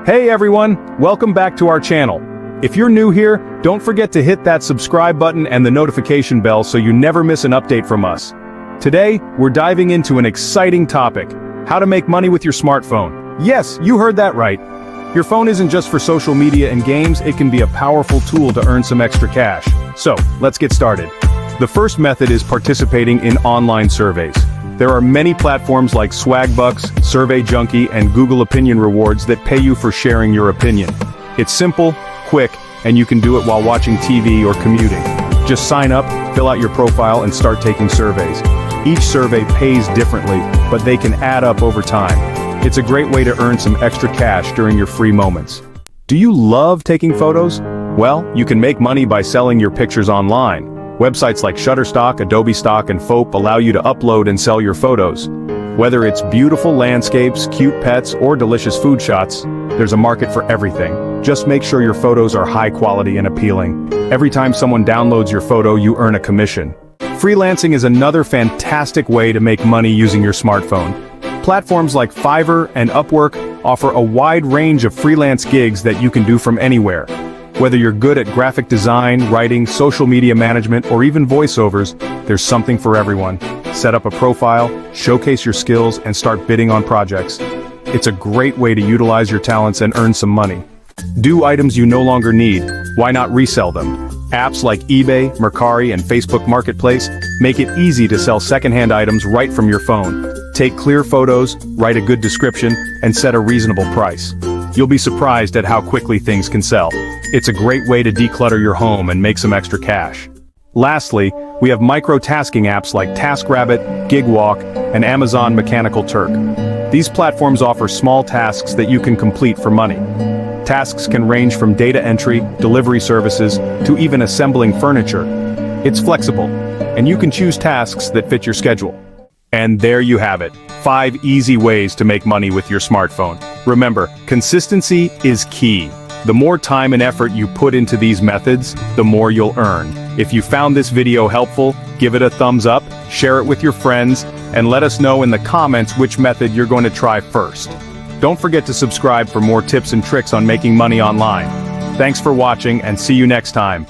Hey everyone, welcome back to our channel. If you're new here, don't forget to hit that subscribe button and the notification bell so you never miss an update from us. Today, we're diving into an exciting topic: how to make money with your smartphone. Yes, you heard that right. Your phone isn't just for social media and games, it can be a powerful tool to earn some extra cash. So, let's get started. The first method is participating in online surveys. There are many platforms like Swagbucks, Survey Junkie, and Google Opinion Rewards that pay you for sharing your opinion. It's simple, quick, and you can do it while watching TV or commuting. Just sign up, fill out your profile, and start taking surveys. Each survey pays differently, but they can add up over time. It's a great way to earn some extra cash during your free moments. Do you love taking photos? Well, you can make money by selling your pictures online. Websites like Shutterstock, Adobe Stock, and Fope allow you to upload and sell your photos. Whether it's beautiful landscapes, cute pets, or delicious food shots, there's a market for everything. Just make sure your photos are high quality and appealing. Every time someone downloads your photo, you earn a commission. Freelancing is another fantastic way to make money using your smartphone. Platforms like Fiverr and Upwork offer a wide range of freelance gigs that you can do from anywhere. Whether you're good at graphic design, writing, social media management, or even voiceovers, there's something for everyone. Set up a profile, showcase your skills, and start bidding on projects. It's a great way to utilize your talents and earn some money. Do items you no longer need, why not resell them? Apps like eBay, Mercari, and Facebook Marketplace make it easy to sell secondhand items right from your phone. Take clear photos, write a good description, and set a reasonable price. You'll be surprised at how quickly things can sell. It's a great way to declutter your home and make some extra cash. Lastly, we have micro-tasking apps like TaskRabbit, Gigwalk, and Amazon Mechanical Turk. These platforms offer small tasks that you can complete for money. Tasks can range from data entry, delivery services, to even assembling furniture. It's flexible, and you can choose tasks that fit your schedule. And there you have it, 5 easy ways to make money with your smartphone. Remember, consistency is key. The more time and effort you put into these methods, the more you'll earn. If you found this video helpful, give it a thumbs up, share it with your friends, and let us know in the comments which method you're going to try first. Don't forget to subscribe for more tips and tricks on making money online. Thanks for watching, and see you next time.